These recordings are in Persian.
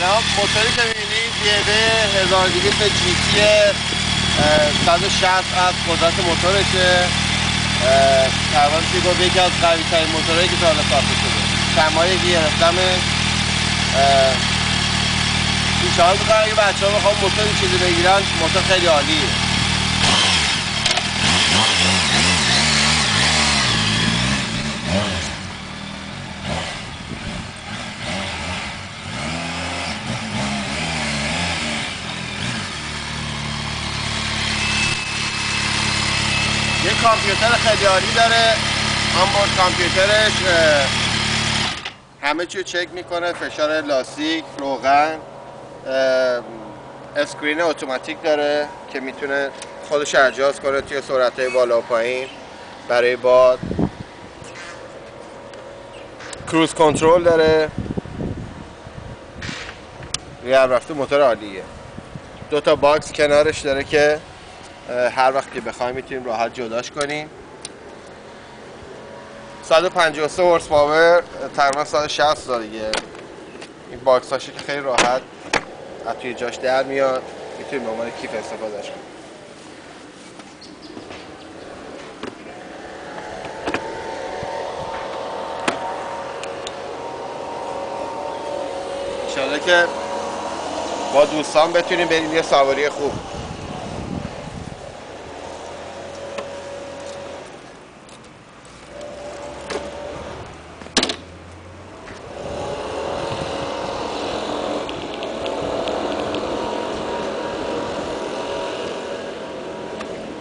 الان موتوری که می‌بینید یه 1200 جی تی 160 از قدرت موتورشه. تقریبا میشه گفت یکی از قوی‌ترین موتورهایی که تا حالا ساخته شده. شمایی که گرفتمش پیشنهاد می‌کنم اگه بچه‌ها بخوام موتور این چیزی بگیرن، موتور خیلی عالیه. یه کامپیوتر خیلی عالی داره. آنبورد کامپیوترش همه چیو چک میکنه، فشار لاستیک، روغن، اسکرین اتوماتیک داره که میتونه خودش ادجاست کنه توی سرعت‌های بالا و پایین برای باد. کروز کنترل داره. یه رفته موتور عالیه. 2 تا باکس کنارش داره که هر وقت که بخوایم میتونیم راحت جداش کنیم. 153 هورس پاور، تقریبا 160 تا دیگه. این باکس هاشه که خیلی راحت از توی جاش در میاد، میتونیم به عنوان کیف استفادهش کنیم. انشالله که با دوستان بتونیم بریم یه سواری خوب.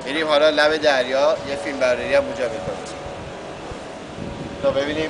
میریم حالا لب دریا، یه فیلم برداری هم اونجا میکنیم تا ببینیم